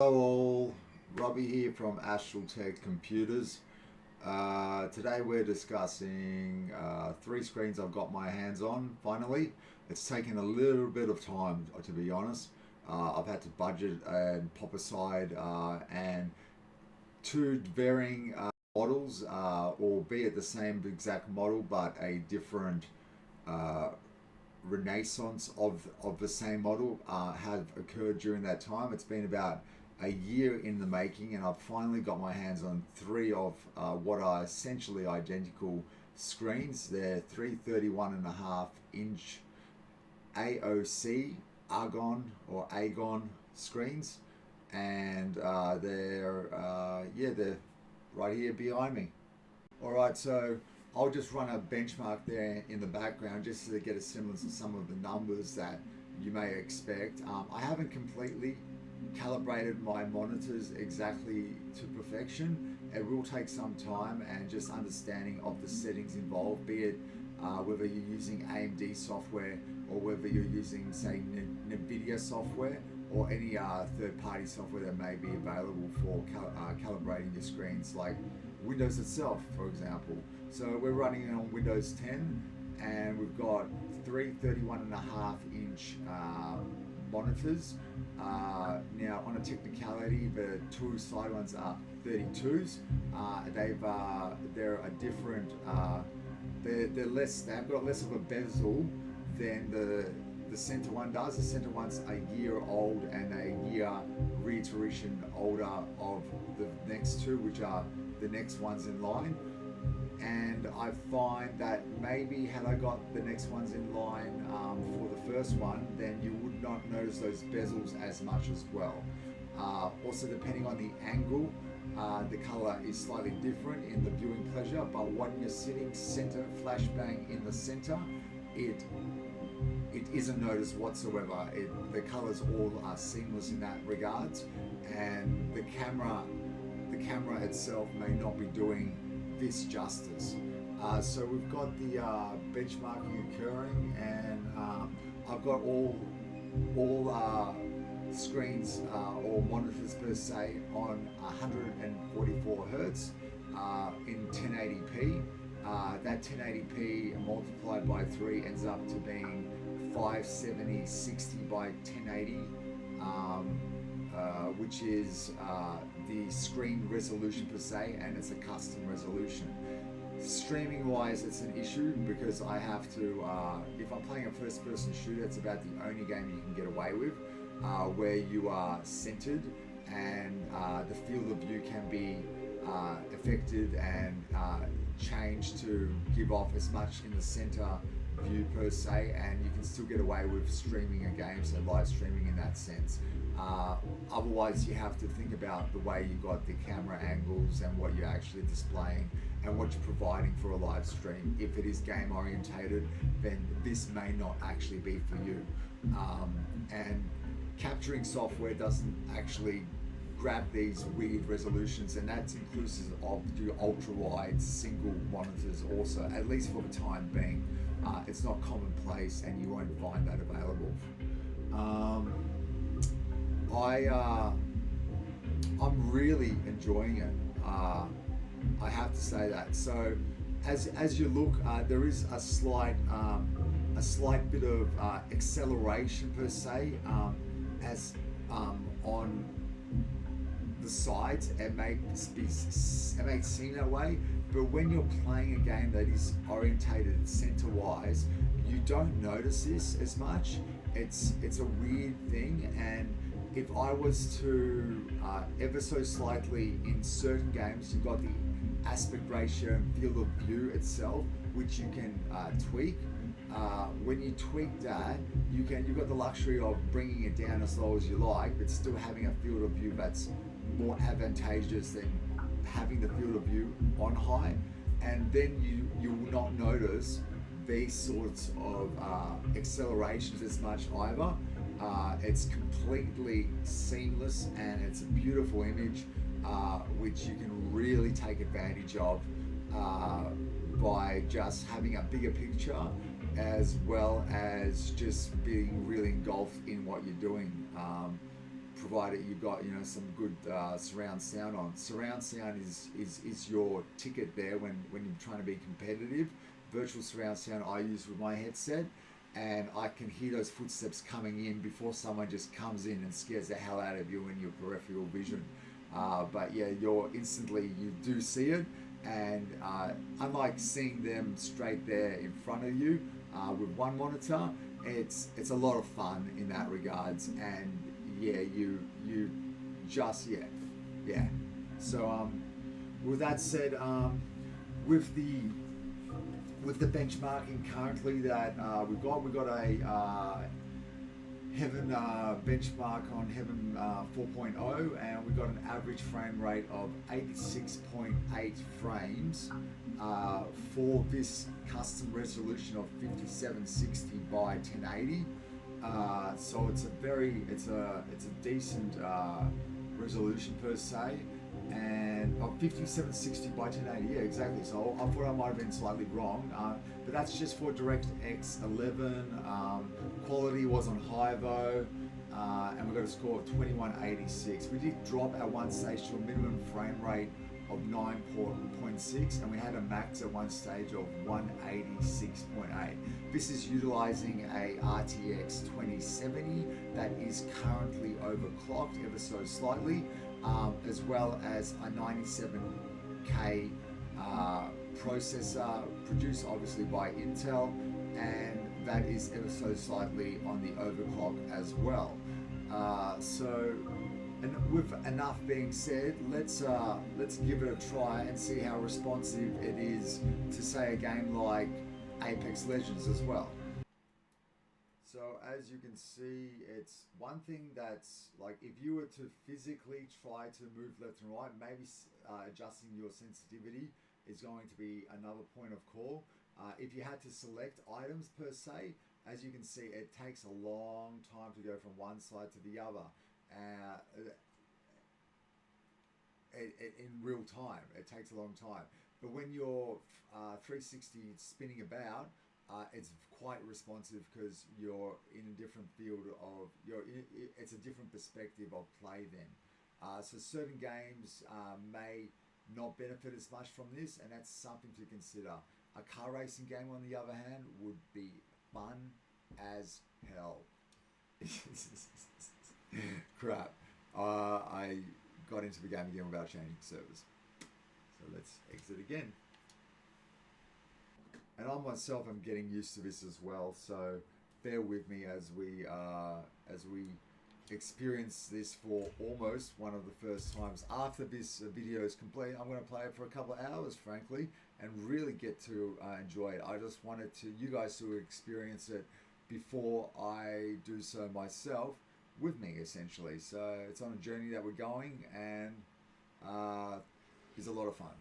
Hello all, Robbie here from Astral Tech Computers. Today we're discussing three screens I've got my hands on finally. It's taken a little bit of time, to be honest. I've had to budget and pop aside and two varying models, albeit the same exact model but a different uh, renaissance of the same model have occurred during that time. It's been about a year in the making, and I've finally got my hands on three of what are essentially identical screens. They're 331.5 inch AOC Argon screens, and they're right here behind me. All right, so I'll just run a benchmark there in the background just to get a semblance of some of the numbers that you may expect. I haven't completely calibrated my monitors exactly to perfection. It will take some time and just understanding of the settings involved, be it whether you're using AMD software or whether you're using, say, NVIDIA software or any third-party software that may be available for calibrating your screens, like Windows itself, for example. So we're running it on Windows 10, and we've got three 31.5 inch monitors. Now, on a technicality, the two side ones are 32s. They're a different. They're less. They've got less of a bezel than the center one does. The center one's a year old and a year reiteration older of the next two, which are the next ones in line. And I find that maybe had I got the next ones in line for the first one, then you would not notice those bezels as much as well. Also, depending on the angle, the color is slightly different in the viewing pleasure, but when you're sitting center flashbang in the center, it isn't noticed whatsoever. The colors all are seamless in that regards, and the camera itself may not be doing this justice. So we've got the benchmarking occurring, and I've got all screens or monitors per se on 144 hertz in 1080p. That 1080p multiplied by 3 ends up to being 570/60 by 1080, which is the screen resolution per se, and it's a custom resolution. Streaming wise, it's an issue because I have to, if I'm playing a first person shooter, it's about the only game you can get away with where you are centered, and the field of view can be affected and changed to give off as much in the center view per se, and you can still get away with streaming a game, so live streaming in that sense. Otherwise, you have to think about the way you got the camera angles and what you're actually displaying and what you're providing for a live stream. If it is game orientated, then this may not actually be for you. And capturing software doesn't actually grab these weird resolutions, and that's inclusive of the ultra wide single monitors also, at least for the time being. It's not commonplace, and you won't find that available. I'm really enjoying it. I have to say that. So, as you look, there is a slight bit of acceleration per se, as on the sides. It may seem that way, but when you're playing a game that is orientated center-wise, you don't notice this as much. It's a weird thing, and if I was to ever so slightly in certain games, you've got the aspect ratio and field of view itself, which you can tweak. When you tweak that, you've got the luxury of bringing it down as low as you like, but still having a field of view that's more advantageous than having the field of view on high, and then you will not notice these sorts of accelerations as much either. It's completely seamless, and it's a beautiful image which you can really take advantage of by just having a bigger picture as well as just being really engulfed in what you're doing. provided you've got, you know, some good surround sound on. Surround sound is your ticket there when you're trying to be competitive. Virtual surround sound I use with my headset, and I can hear those footsteps coming in before someone just comes in and scares the hell out of you in your peripheral vision. But yeah, you do see it, and unlike seeing them straight there in front of you with one monitor, it's a lot of fun in that regards. And yeah, you just yeah. So with that said, with the benchmarking currently that we've got a Heaven benchmark on Heaven 4.0, and we got an average frame rate of 86.8 frames for this custom resolution of 5760 by 1080. So it's a decent resolution per se, and 5760 by 1080, yeah, exactly. So I thought I might have been slightly wrong, but that's just for DirectX 11. Quality was on high though, and we got a score of 2186. We did drop at one stage to a minimum frame rate of 9.6, and we had a max at one stage of 186.8. This is utilizing a RTX 2070 that is currently overclocked ever so slightly, as well as a 97K processor produced obviously by Intel, and that is ever so slightly on the overclock as well. And with enough being said, let's give it a try and see how responsive it is to, say, a game like Apex Legends as well. So as you can see, it's one thing that's like, if you were to physically try to move left and right, maybe adjusting your sensitivity is going to be another point of call. If you had to select items per se, as you can see, it takes a long time to go from one side to the other. In real time, it takes a long time. But when you're 360 spinning about, it's quite responsive because you're in a different field of it's a different perspective of play then. So certain games may not benefit as much from this, and that's something to consider. A car racing game, on the other hand, would be fun as hell. Crap. I got into the game again without changing servers. So let's exit again. And I myself am getting used to this as well, so bear with me as we experience this for almost one of the first times. After this video is complete, I'm going to play it for a couple of hours, frankly, and really get to enjoy it. I just wanted you guys to experience it before I do so myself with me, essentially. So it's on a journey that we're going, and it's a lot of fun.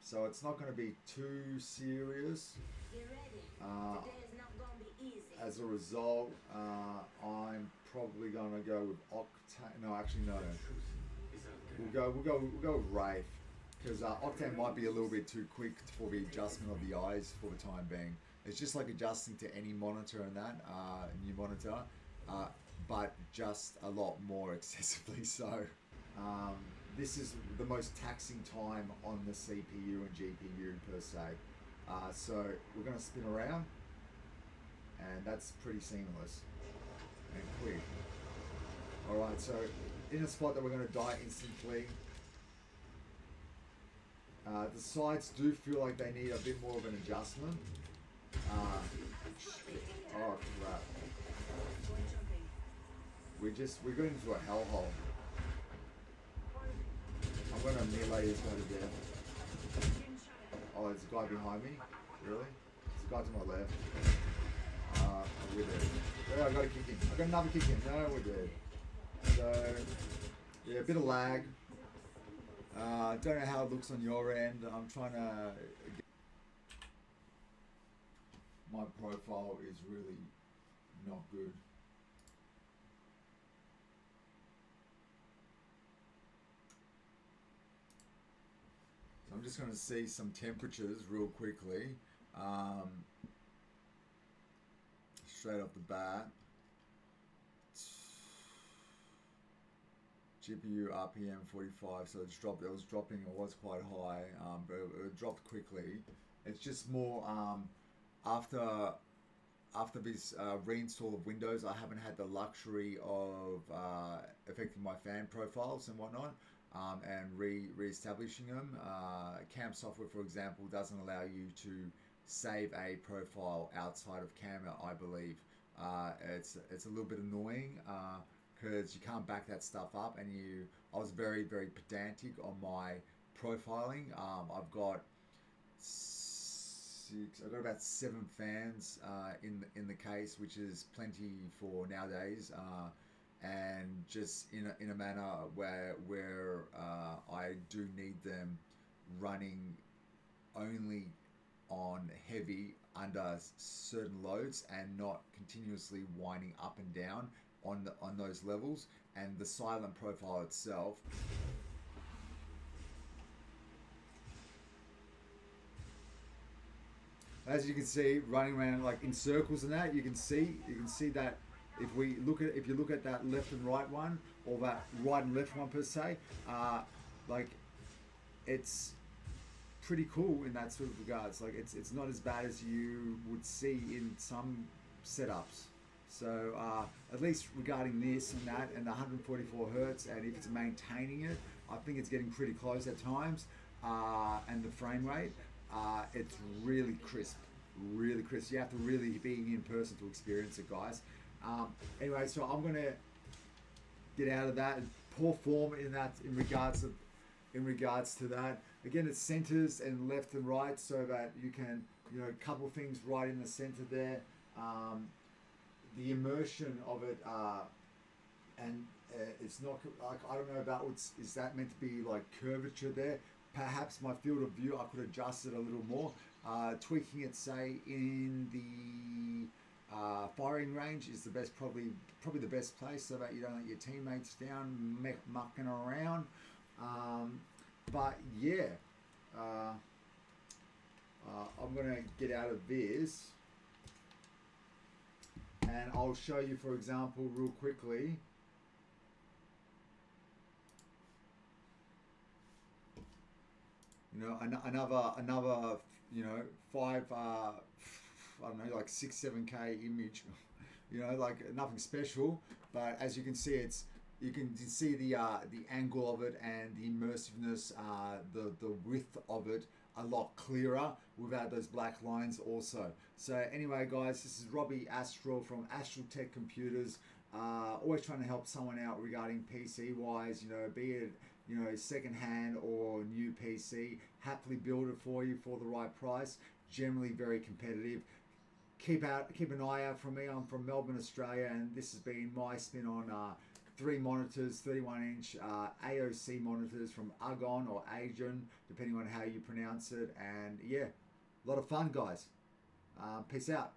So it's not going to be too serious. As a result, I'm probably going to go with Octane. No, actually no. We'll go with Wraith, because Octane might be a little bit too quick for the adjustment of the eyes for the time being. It's just like adjusting to any monitor and that new monitor, but just a lot more excessively so. This is the most taxing time on the CPU and GPU per se. So we're going to spin around, and that's pretty seamless and quick. Alright, so in a spot that we're going to die instantly. The sides do feel like they need a bit more of an adjustment. Oh crap. We got into a hellhole. I'm going to melee this guy to death. Oh, there's a guy behind me? Really? There's a guy to my left. We're dead. Oh, I got a kick in. I got another kick in. No, we're dead. So, yeah, a bit of lag. Don't know how it looks on your end. I'm trying to... My profile is really not good. I'm just going to see some temperatures real quickly, straight off the bat. GPU RPM 45, so it's dropped. It was dropping. It was quite high, but it dropped quickly. It's just more after this reinstall of Windows, I haven't had the luxury of affecting my fan profiles and whatnot, and re-establishing them. Cam software, for example, doesn't allow you to save a profile outside of Camera, I believe. It's a little bit annoying because you can't back that stuff up, and I was very pedantic on my profiling. I've got about 7 fans in the case, which is plenty for nowadays, and just in a manner where I do need them running only on heavy under certain loads and not continuously winding up and down on those levels. And the silent profile itself, as you can see, running around like in circles and that, you can see that if you look at that left and right one, or that right and left one per se, like it's pretty cool in that sort of regards. Like it's not as bad as you would see in some setups. So at least regarding this and that and the 144 hertz, and if it's maintaining it, I think it's getting pretty close at times. And the frame rate, it's really crisp, really crisp. You have to really be in person to experience it, guys. Anyway, so I'm gonna get out of that and poor form in regards to that. Again, it's centers and left and right, so that you can, a couple things right in the center there. The immersion of it, and it's not like, I don't know about is that meant to be like curvature there. Perhaps my field of view, I could adjust it a little more. Tweaking it, say, in the firing range is the best, probably the best place, so that you don't let your teammates down mucking around. But yeah, I'm gonna get out of this, and I'll show you, for example, real quickly. Another 5 I don't know, like 6-7K image, like nothing special, but as you can see, you can see the angle of it and the immersiveness, the width of it a lot clearer without those black lines also. So anyway, guys, this is Robbie Astral from Astral Tech Computers. Always trying to help someone out regarding PC wise, be it second hand or new PC. Happily build it for you for the right price. Generally very competitive. Keep an eye out for me. I'm from Melbourne, Australia, and this has been my spin on 3 monitors, 31-inch AOC monitors from Agon or Agon, depending on how you pronounce it. And yeah, a lot of fun, guys. Peace out.